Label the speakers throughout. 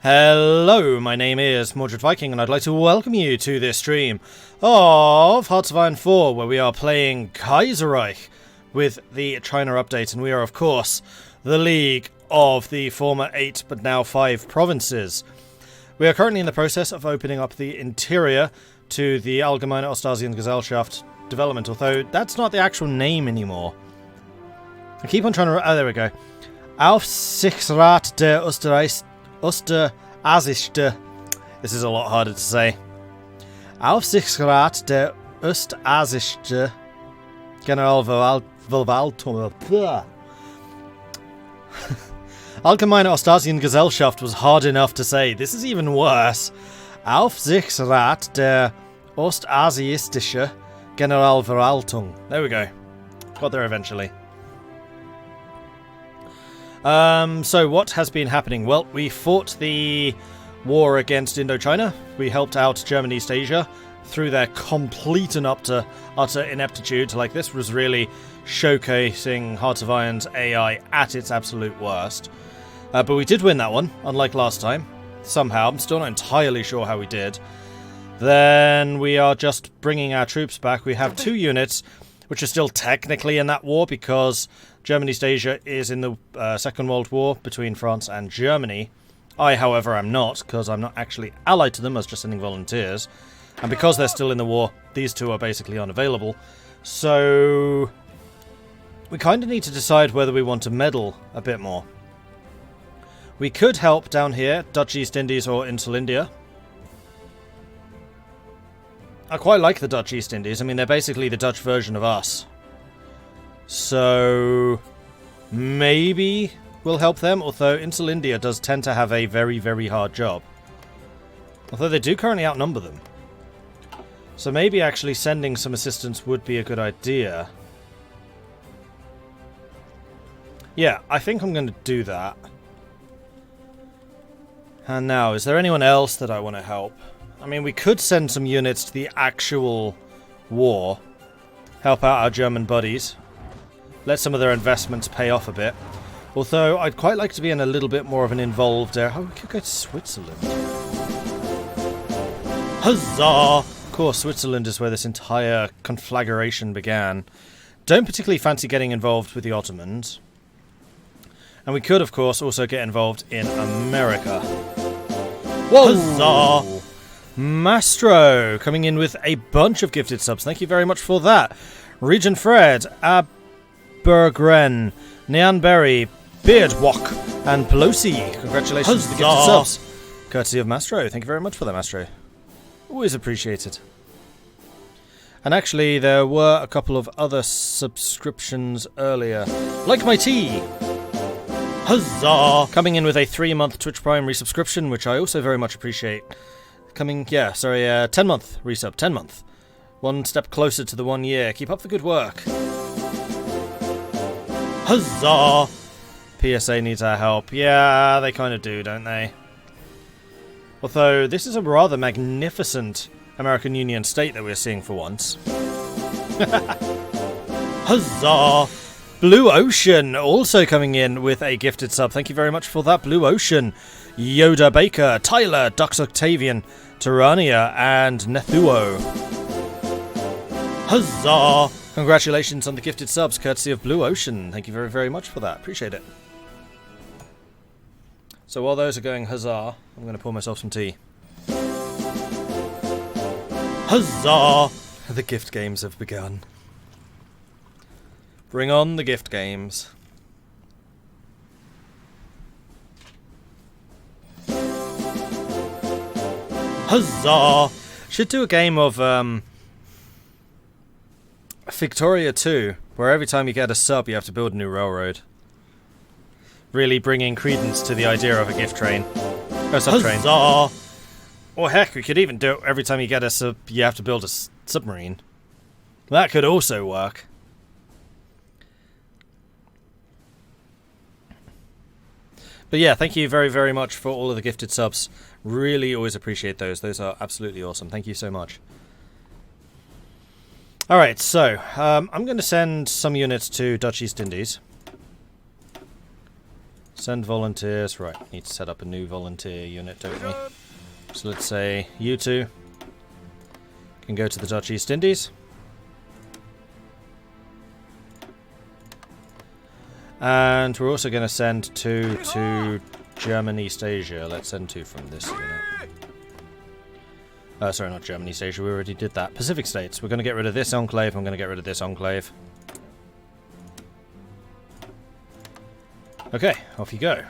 Speaker 1: Hello, my name is Mordred Viking, and I'd like to welcome you to this stream of Hearts of Iron 4, where we are playing Kaiserreich with the China update, and we are, of course, the League of the former 8 but now 5 provinces. We are currently in the process of opening up the interior to the Allgemeine Ostasiatische Gesellschaft development, although that's not the actual name anymore. I keep on trying to... Oh, there we go. Aufsichtsrat der Ostasiatische. This is a lot harder to say. Aufsichtsrat der Ostasiatische Generalverwaltung. Allgemeine Ostasiatische Gesellschaft was hard enough to say. This is even worse. Aufsichtsrat der Ostasiatische Generalverwaltung. There we go. Got there eventually. So what has been happening? Well, we fought the war against Indochina. We helped out German East Asia through their complete and utter ineptitude. Like, this was really showcasing Hearts of Iron's AI at its absolute worst. But we did win that one, unlike last time. Somehow. I'm still not entirely sure how we did. Then we are just bringing our troops back. We have 2 units, which are still technically in that war because German East Asia is in the Second World War between France and Germany. I, however, am not, because I'm not actually allied to them, I was just sending volunteers. And because they're still in the war, these 2 are basically unavailable. So we kind of need to decide whether we want to meddle a bit more. We could help down here, Dutch East Indies or Insular India. I quite like the Dutch East Indies. I mean, they're basically the Dutch version of us. So maybe we'll help them, although Insular India does tend to have a very, very hard job. Although they do currently outnumber them. So maybe actually sending some assistance would be a good idea. Yeah, I think I'm going to do that. And now, is there anyone else that I want to help? I mean, we could send some units to the actual war. Help out our German buddies. Let some of their investments pay off a bit. Although, I'd quite like to be in a little bit more of an involved area. Oh, we could go to Switzerland. Huzzah! Of course, Switzerland is where this entire conflagration began. Don't particularly fancy getting involved with the Ottomans. And we could, of course, also get involved in America. Whoa! Huzzah! Mastro coming in with a bunch of gifted subs. Thank you very much for that. Regent Fred, Abergren, Neanberry, Beardwalk, and Pelosi. Congratulations to the gifted subs. Courtesy of Mastro. Thank you very much for that, Mastro. Always appreciated. And actually, there were a couple of other subscriptions earlier. Like my tea. Huzzah! Coming in with a 3-month Twitch Prime resubscription, which I also very much appreciate. 10-month resub, 10-month. One step closer to the 1 year. Keep up the good work. Huzzah! PSA needs our help. Yeah, they kind of do, don't they? Although, this is a rather magnificent American Union state that we're seeing for once. Huzzah! Blue Ocean also coming in with a gifted sub. Thank you very much for that, Blue Ocean. Yoda Baker, Tyler, Dux Octavian, Tyrannia, and Nethuo. Huzzah! Congratulations on the gifted subs, courtesy of Blue Ocean. Thank you very, very much for that. Appreciate it. So while those are going huzzah, I'm going to pour myself some tea. Huzzah! The gift games have begun. Bring on the gift games. Huzzah! Should do a game of Victoria 2, where every time you get a sub you have to build a new railroad. Really bringing credence to the idea of a gift train. Or sub train. Huzzah! Or heck, we could even do it every time you get a sub you have to build a submarine. That could also work. But yeah, thank you very, very much for all of the gifted subs. Really always appreciate those. Those are absolutely awesome. Thank you so much. Alright, so, I'm going to send some units to Dutch East Indies. Send volunteers. Right, need to set up a new volunteer unit, don't we? So let's say you two can go to the Dutch East Indies. And we're also going to send 2 to German East Asia. Let's send 2 from this unit. Sorry, not German East Asia. We already did that. Pacific States. We're going to get rid of this enclave. I'm going to get rid of this enclave. Okay, off you go.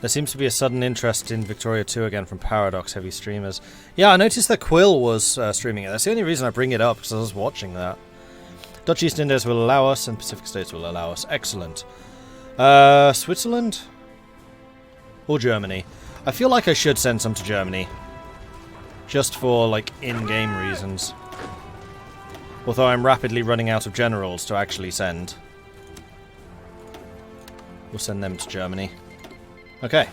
Speaker 1: There seems to be a sudden interest in Victoria 2 again from Paradox heavy streamers. Yeah, I noticed that Quill was streaming it. That's the only reason I bring it up, because I was watching that. Dutch East Indies will allow us, and Pacific States will allow us. Excellent. Switzerland? Or Germany? I feel like I should send some to Germany. Just for, like, in-game reasons. Although I'm rapidly running out of generals to actually send. We'll send them to Germany. Okay.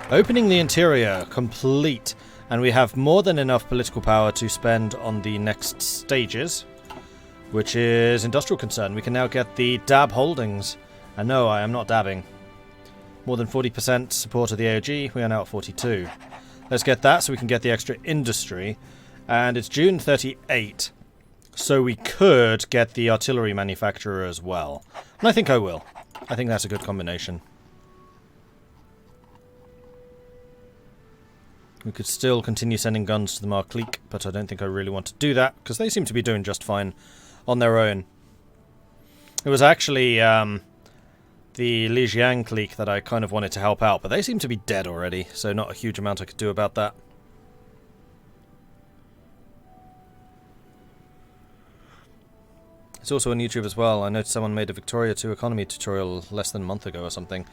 Speaker 1: Opening the interior, complete. And we have more than enough political power to spend on the next stages, which is industrial concern. We can now get the DAB holdings. And no, I am not dabbing. More than 40% support of the AOG. We are now at 42. Let's get that so we can get the extra industry. And it's June 38. So we could get the artillery manufacturer as well. And I think I will. I think that's a good combination. We could still continue sending guns to the Markleek, but I don't think I really want to do that, because they seem to be doing just fine on their own. It was actually the Lijiang clique that I kind of wanted to help out, but they seem to be dead already, so not a huge amount I could do about that. It's also on YouTube as well. I noticed someone made a Victoria 2 economy tutorial less than a month ago or something.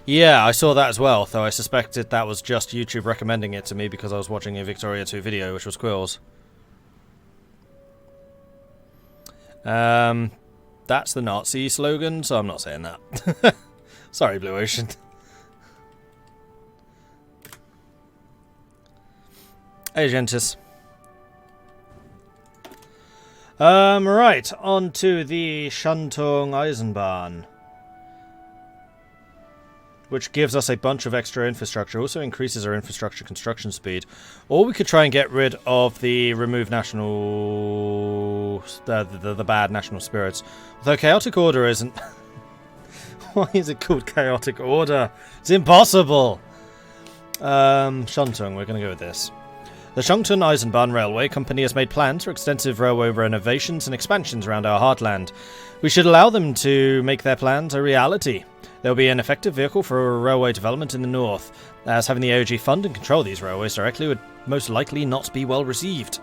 Speaker 1: Yeah, I saw that as well, though I suspected that was just YouTube recommending it to me because I was watching a Victoria 2 video, which was Quill's. That's the Nazi slogan, so I'm not saying that. Sorry, Blue Ocean. Hey, Gentis. Right, on to the Shantung Eisenbahn, which gives us a bunch of extra infrastructure, also increases our infrastructure construction speed. Or we could try and get rid of the remove national... the bad national spirits. Although Chaotic Order isn't... Why is it called Chaotic Order? It's impossible! Shantung, we're going to go with this. The Shantung Eisenbahn Railway Company has made plans for extensive railway renovations and expansions around our heartland. We should allow them to make their plans a reality. There will be an effective vehicle for railway development in the north, as having the AOG fund and control these railways directly would most likely not be well received.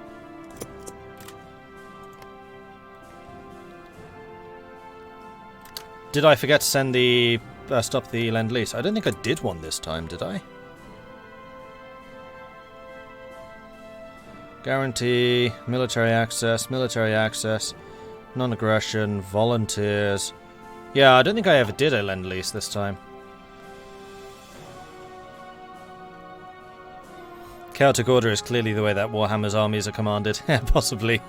Speaker 1: Did I forget to send the... stop the Lend-Lease? I don't think I did one this time, did I? Guarantee, military access, non-aggression, volunteers... Yeah, I don't think I ever did a Lend-Lease this time. Chaotic Order is clearly the way that Warhammer's armies are commanded. Possibly.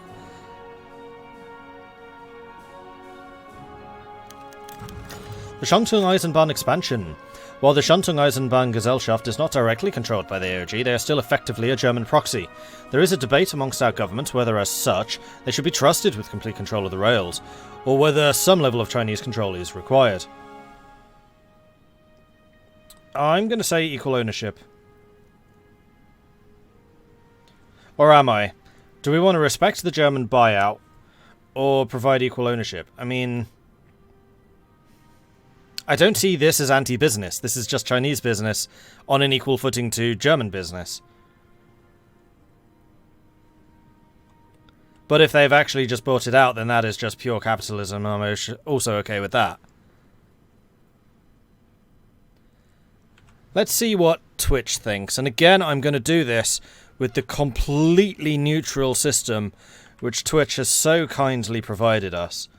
Speaker 1: The Shantung Eisenbahn expansion. While the Shantung Eisenbahn Gesellschaft is not directly controlled by the AOG, they are still effectively a German proxy. There is a debate amongst our government whether, as such, they should be trusted with complete control of the rails, or whether some level of Chinese control is required. I'm going to say equal ownership. Or am I? Do we want to respect the German buyout, or provide equal ownership? I mean... I don't see this as anti-business. This is just Chinese business on an equal footing to German business. But if they've actually just bought it out, then that is just pure capitalism. I'm also okay with that. Let's see what Twitch thinks. And again, I'm going to do this with the completely neutral system which Twitch has so kindly provided us,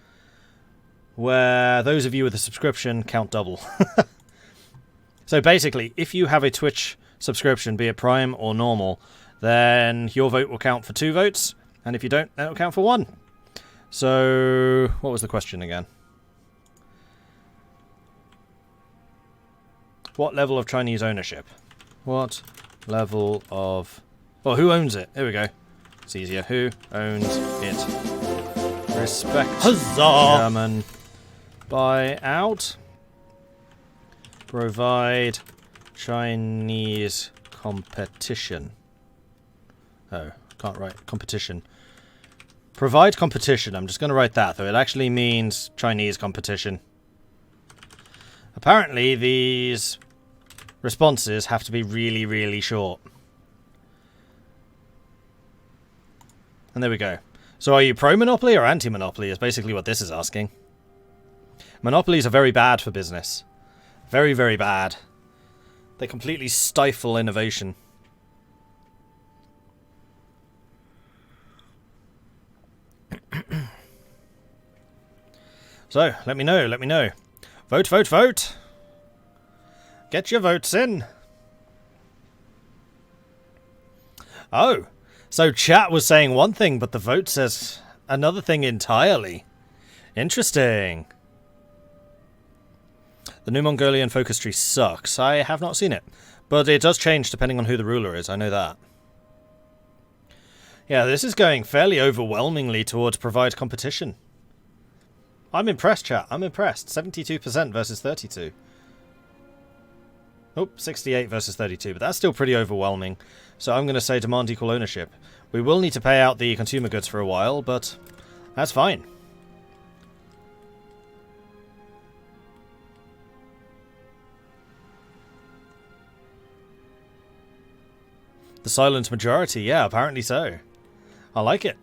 Speaker 1: where those of you with a subscription count double. So basically, if you have a Twitch subscription, be it Prime or normal, then your vote will count for 2 votes, and if you don't, then it will count for 1. So, what was the question again? What level of Chinese ownership? What level of... Well, who owns it? Here we go. It's easier. Who owns it? Respect Huzzah! German. Buy out. Provide Chinese competition. Oh, can't write competition. Provide competition. I'm just going to write that, though. It actually means Chinese competition. Apparently, these responses have to be really, really short. And there we go. So are you pro-monopoly or anti-monopoly is basically what this is asking. Monopolies are very bad for business. Very, very bad. They completely stifle innovation. So, let me know, let me know. Vote, vote, vote! Get your votes in! Oh, so chat was saying one thing, but the vote says another thing entirely. Interesting. The New Mongolian focus tree sucks. I have not seen it, but it does change depending on who the ruler is, I know that. Yeah, this is going fairly overwhelmingly towards provide competition. I'm impressed, chat. I'm impressed. 72% versus 32. Oh, 68 versus 32, but that's still pretty overwhelming. So I'm going to say demand equal ownership. We will need to pay out the consumer goods for a while, but that's fine. The silent majority, yeah, apparently so. I like it.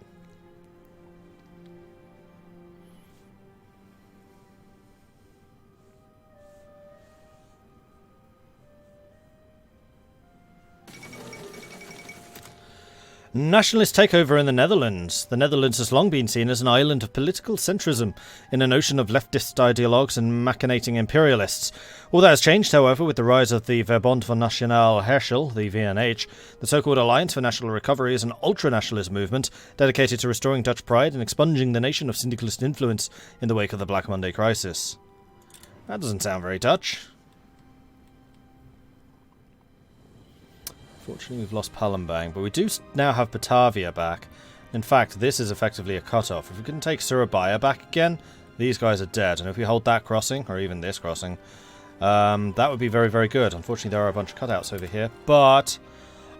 Speaker 1: Nationalist takeover in the Netherlands. The Netherlands has long been seen as an island of political centrism in an ocean of leftist ideologues and machinating imperialists. All that has changed, however, with the rise of the Verbond van Nationaal Herschel, the VNH. The so-called Alliance for National Recovery is an ultra-nationalist movement dedicated to restoring Dutch pride and expunging the nation of syndicalist influence in the wake of the Black Monday crisis. That doesn't sound very Dutch. Fortunately, we've lost Palembang, but we do now have Batavia back. In fact, this is effectively a cut-off. If we can take Surabaya back again, these guys are dead. And if we hold that crossing, or even this crossing, that would be very, very good. Unfortunately, there are a bunch of cutouts over here, but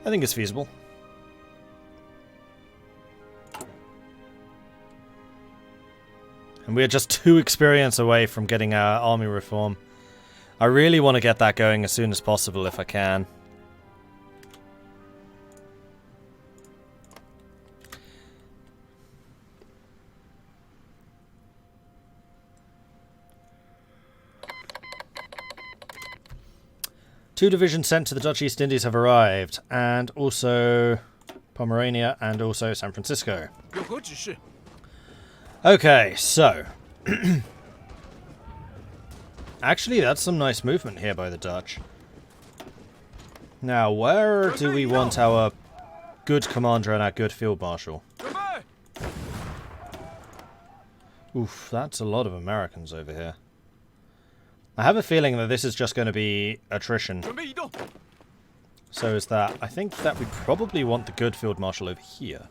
Speaker 1: I think it's feasible. And we are just 2 experience away from getting our army reform. I really want to get that going as soon as possible if I can. Two divisions sent to the Dutch East Indies have arrived, and also Pomerania and also San Francisco. Okay, so actually that's some nice movement here by the Dutch. Now, where do we want our good commander and our good field marshal? Oof, that's a lot of Americans over here. I have a feeling that this is just going to be attrition. So is that. I think that we probably want the good field marshal over here.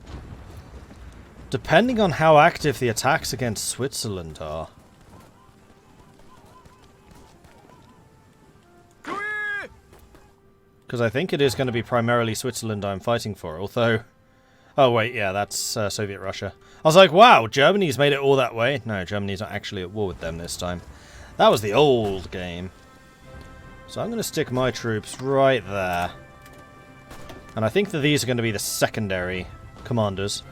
Speaker 1: Depending on how active the attacks against Switzerland are. Because I think it is going to be primarily Switzerland I'm fighting for, although... Oh wait, yeah, that's Soviet Russia. I was like, wow, Germany's made it all that way. No, Germany's not actually at war with them this time. That was the old game. So I'm going to stick my troops right there. And I think that these are going to be the secondary commanders.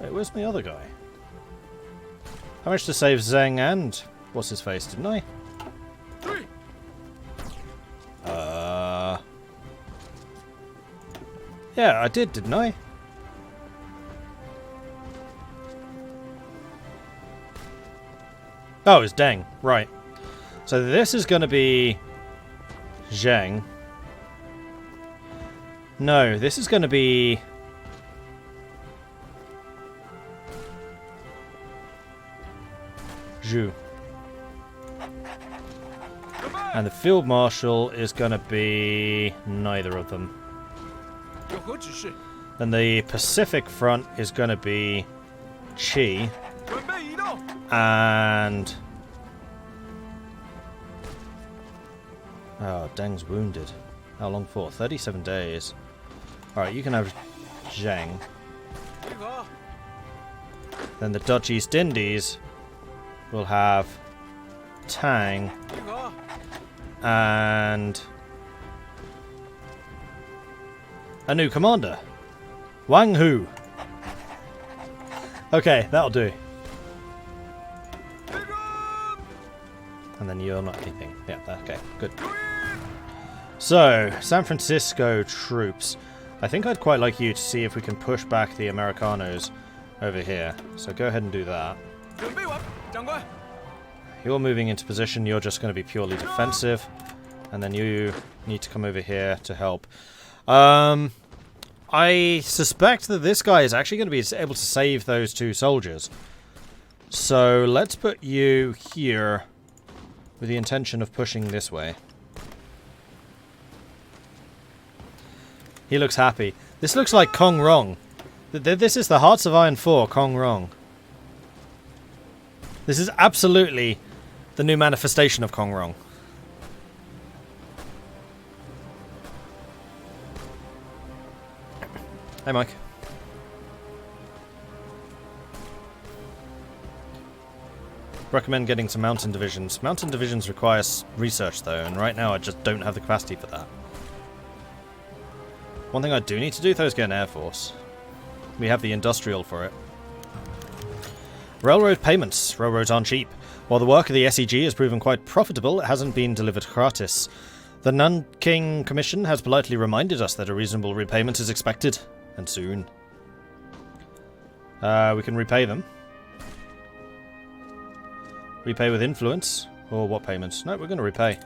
Speaker 1: Wait, where's my other guy? I managed to save Zheng and... what's his face, didn't I? Yeah, I did, didn't I? Oh, it's Deng. Right. So this is going to be Zheng. No, this is going to be Zhu. And the Field Marshal is going to be neither of them. Then the Pacific Front is going to be Qi. And... oh, Deng's wounded. How long for? 37 days. Alright, you can have Zheng. Then the Dutch East Indies will have Tang. And a new commander, Wang Hu. Okay, that'll do. And then you're not anything. Yeah, okay, good. So, San Francisco troops. I think I'd quite like you to see if we can push back the Americanos over here. So go ahead and do that. You're moving into position, you're just going to be purely defensive. And then you need to come over here to help. I suspect that this guy is actually going to be able to save those two soldiers. So let's put you here with the intention of pushing this way. He looks happy. This looks like Kong Rong. This is the Hearts of Iron 4 Kong Rong. This is absolutely the new manifestation of Kong Rong. Hey, Mike. Recommend getting some mountain divisions. Mountain divisions require research, though, and right now I just don't have the capacity for that. One thing I do need to do, though, is get an air force. We have the industrial for it. Railroad payments. Railroads aren't cheap. While the work of the SEG has proven quite profitable, it hasn't been delivered gratis. The Nanking Commission has politely reminded us that a reasonable repayment is expected, and soon. We can repay them. Repay with influence? Or what payments? No, we're going to repay.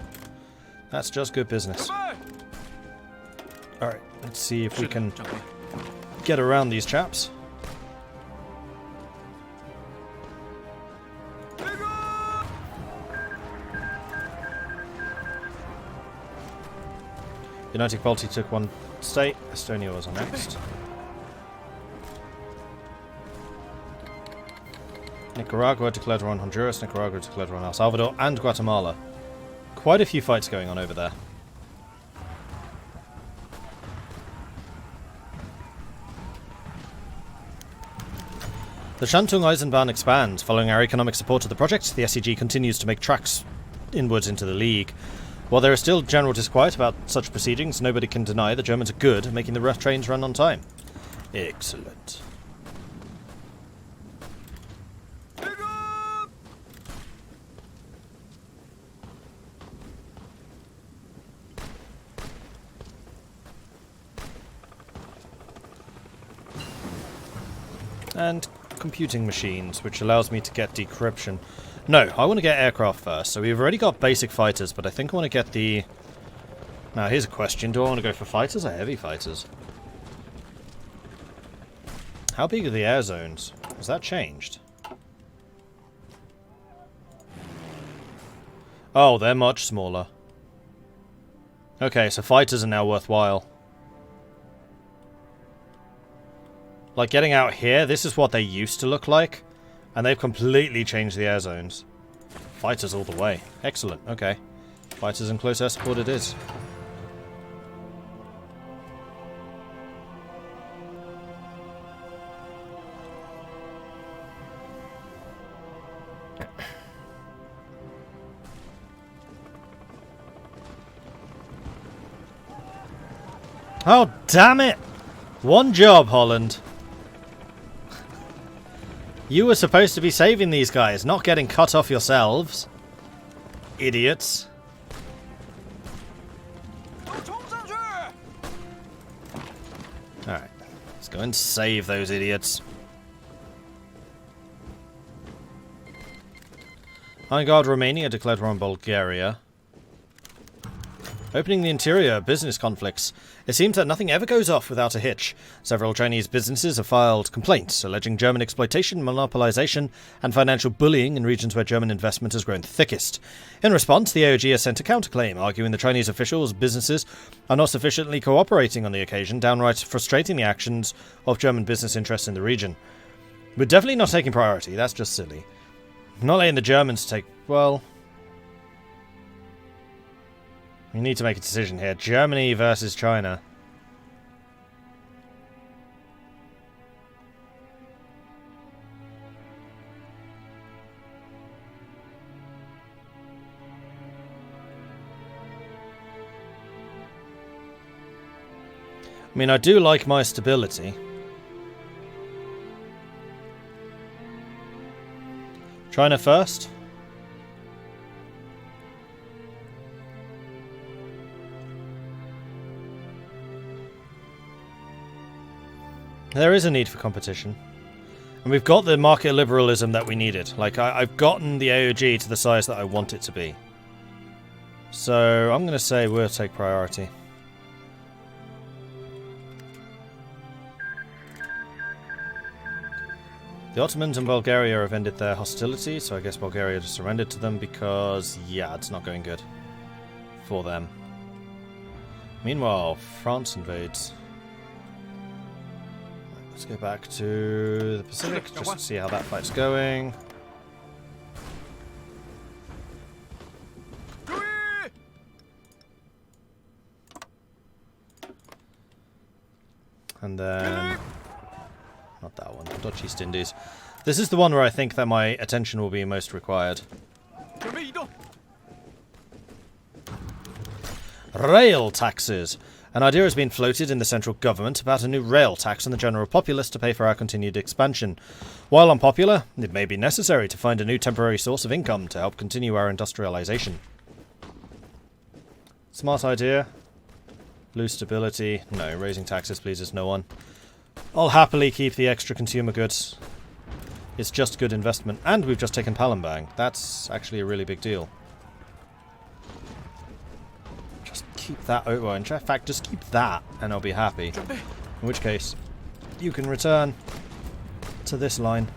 Speaker 1: That's just good business. Alright, let's see if we can get around these chaps. United Balti took one state. Estonia was on next. Nicaragua declared war on Honduras. Nicaragua declared war on El Salvador and Guatemala. Quite a few fights going on over there. The Shantung Eisenbahn expands. Following our economic support of the project, the SEG continues to make tracks inwards into the League. While there is still general disquiet about such proceedings, nobody can deny the Germans are good at making the rough trains run on time. Excellent. And computing machines, which allows me to get decryption. No, I want to get aircraft first. So we've already got basic fighters, but I think I want to get the... Now, here's a question. Do I want to go for fighters or heavy fighters? How big are the air zones? Has that changed? Oh, they're much smaller. Okay, so fighters are now worthwhile. Like, getting out here, this is what they used to look like. And they've completely changed the air zones. Fighters all the way. Excellent, okay. Fighters and close air support it is. Oh, damn it! One job, Holland. You were supposed to be saving these guys, not getting cut off yourselves. Idiots. Alright, let's go and save those idiots. Iron Guard Romania declared war on Bulgaria. Opening the interior, business conflicts. It seems that nothing ever goes off without a hitch. Several Chinese businesses have filed complaints, alleging German exploitation, monopolization, and financial bullying in regions where German investment has grown thickest. In response, the AOG has sent a counterclaim, arguing the Chinese officials' businesses are not sufficiently cooperating on the occasion, downright frustrating the actions of German business interests in the region. We're definitely not taking priority, that's just silly. Not letting the Germans take... well... we need to make a decision here. Germany versus China. I mean, I do like my stability. China first. There is a need for competition. And we've got the market liberalism that we needed. Like, I've gotten the AOG to the size that I want it to be. So, I'm going to say we'll take priority. The Ottomans and Bulgaria have ended their hostility, so I guess Bulgaria just surrendered to them because, yeah, it's not going good for them. Meanwhile, France invades. Let's go back to the Pacific, just to see how that fight's going. And then... not that one, Dutch East Indies. This is the one where I think that my attention will be most required. Rail taxes. An idea has been floated in the central government about a new rail tax on the general populace to pay for our continued expansion. While unpopular, it may be necessary to find a new temporary source of income to help continue our industrialization. Smart idea. Lose stability. No, raising taxes pleases no one. I'll happily keep the extra consumer goods. It's just good investment. And we've just taken Palembang. That's actually a really big deal. Keep that over. In fact, just keep that and I'll be happy. In which case, you can return to this line.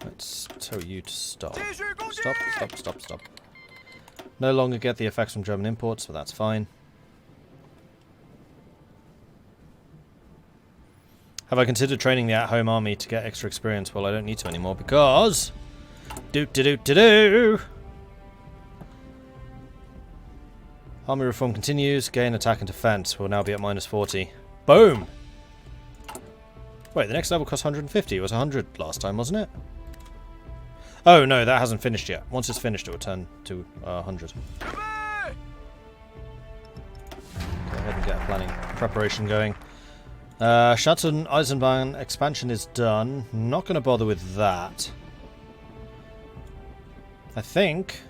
Speaker 1: Let's tell you to stop. Stop, stop, stop, stop. No longer get the effects from German imports, but that's fine. Have I considered training the at-home army to get extra experience? Well, I don't need to anymore because... do-do-do-do-do! Army reform continues. Gain attack and defense. We'll now be at minus 40. Boom! Wait, the next level costs 150. It was 100 last time, wasn't it? Oh, no, that hasn't finished yet. Once it's finished, it will turn to 100. Go ahead and get a planning preparation going. Schatten Eisenbahn expansion is done. Not going to bother with that. I think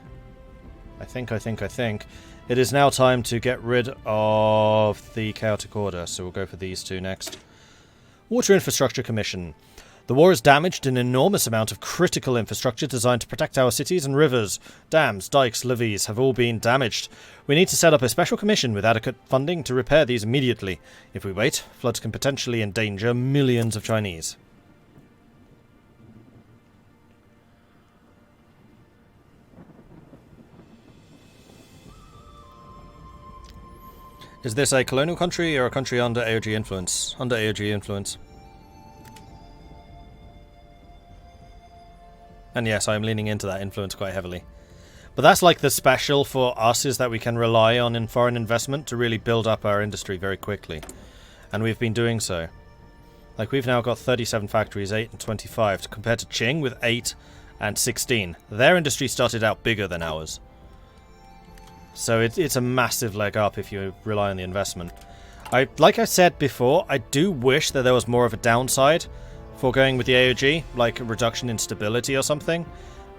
Speaker 1: it is now time to get rid of the chaotic order, so we'll go for these two next. Water Infrastructure Commission. The war has damaged an enormous amount of critical infrastructure designed to protect our cities and rivers. Dams, dikes, levees have all been damaged. We need to set up a special commission with adequate funding to repair these immediately. If we wait, floods can potentially endanger millions of Chinese. Is this a colonial country or a country under AOG influence? Under AOG influence. And yes, I'm leaning into that influence quite heavily. But that's like the special for us, is that we can rely on in foreign investment to really build up our industry very quickly. And we've been doing so. Like, we've now got 37 factories, 8 and 25, compared to Qing with 8 and 16. Their industry started out bigger than ours. So it's a massive leg up if you rely on the investment. Like I said before, I do wish that there was more of a downside for going with the AOG, like a reduction in stability or something,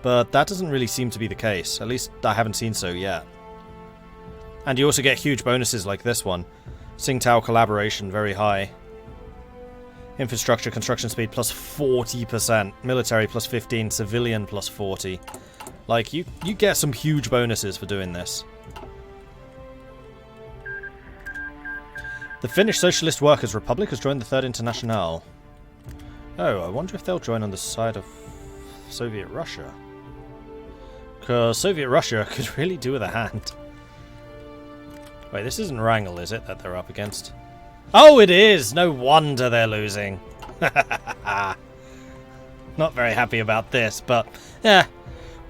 Speaker 1: but that doesn't really seem to be the case. At least I haven't seen so yet. And you also get huge bonuses like this one. Tsingtao collaboration, very high. Infrastructure, construction speed plus 40%. Military plus 15. Civilian plus 40. Like, you get some huge bonuses for doing this. The Finnish Socialist Workers' Republic has joined the Third Internationale. Oh, I wonder if they'll join on the side of Soviet Russia. Because Soviet Russia could really do with a hand. Wait, this isn't Wrangel, is it, that they're up against? Oh, it is! No wonder they're losing. Not very happy about this, but yeah.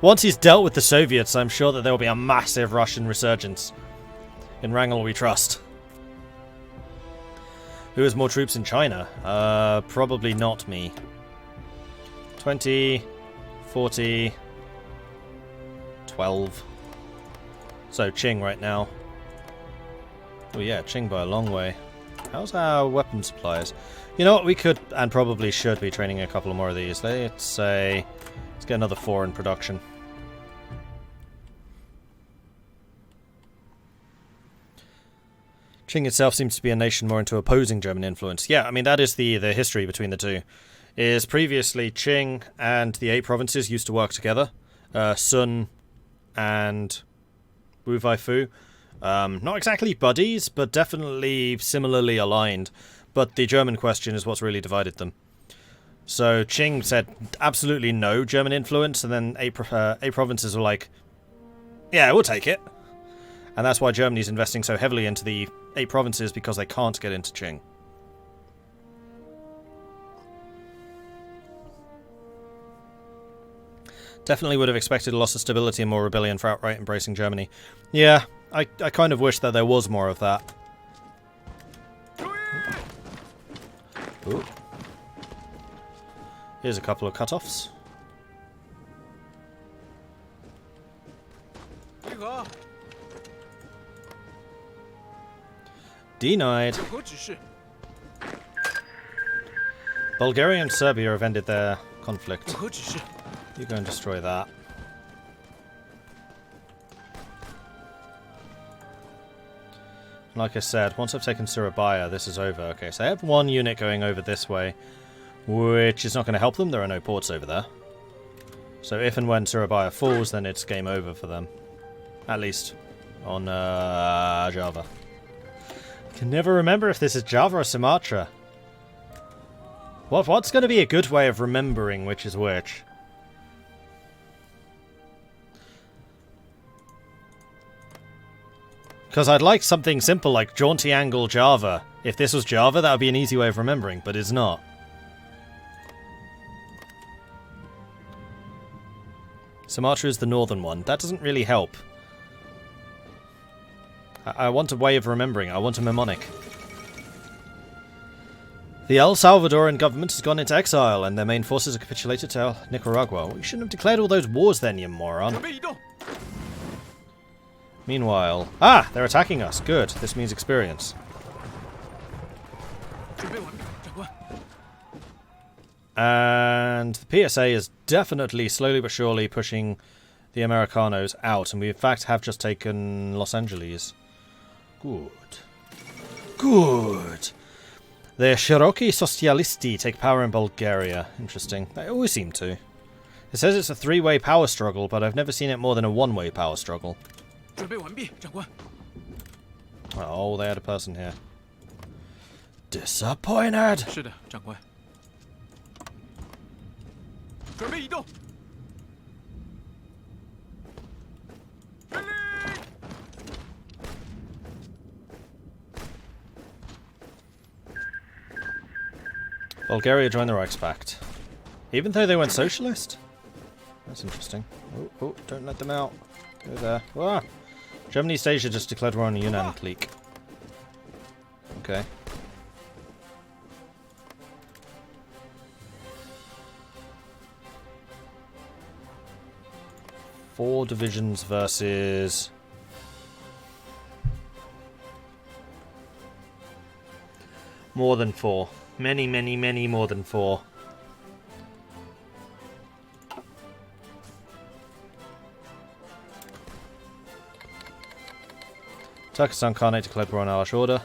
Speaker 1: Once he's dealt with the Soviets, I'm sure that there will be a massive Russian resurgence. In Wrangel we trust. Who has more troops in China? Probably not me. 20, 40, 12. So Qing right now. Oh yeah, Qing by a long way. How's our weapon supplies? You know what, we could and probably should be training a couple more of these. Let's say, let's get another 4 in production. Qing itself seems to be a nation more into opposing German influence. Yeah, I mean, that is the history between the two. Is previously Qing and the 8 provinces used to work together. Sun and Wu Waifu. Not exactly buddies, but definitely similarly aligned. But the German question is what's really divided them. So Qing said absolutely no German influence, and then 8 provinces were like, yeah, we'll take it. And that's why Germany's investing so heavily into the 8 provinces, because they can't get into Qing. Definitely would have expected a loss of stability and more rebellion for outright embracing Germany. Yeah, I kind of wish that there was more of that. Ooh. Here's a couple of cut-offs. Denied. Bulgaria and Serbia have ended their conflict. You go and destroy that. Like I said, once I've taken Surabaya, this is over. Okay, so I have 1 unit going over this way, which is not going to help them. There are no ports over there. So if and when Surabaya falls, then it's game over for them. At least on Java. I can never remember if this is Java or Sumatra. What's going to be a good way of remembering which is which? Because I'd like something simple like Jaunty Angle Java. If this was Java, that would be an easy way of remembering, but it's not. Sumatra is the northern one. That doesn't really help. I want a way of remembering. I want a mnemonic. The El Salvadoran government has gone into exile, and their main forces have capitulated to Nicaragua. Well, you shouldn't have declared all those wars then, you moron. Meanwhile... Ah! They're attacking us. Good. This means experience. And the PSA is definitely, slowly but surely, pushing the Americanos out. And we, in fact, have just taken Los Angeles. Good. Good. The Cherokee Socialisti take power in Bulgaria. Interesting. They always seem to. It says it's a 3-way power struggle, but I've never seen it more than a 1-way power struggle. Oh, they had a person here. Disappointed! Bulgaria joined the Reichspakt. Even though they went socialist? That's interesting. Oh, don't let them out. Go there. Ah! Germany East Asia just declared war on a Yunnan clique. Okay. Four divisions versus... more than 4. Many, many, many more than 4. Turkestan Khanate declared war on Alash Order.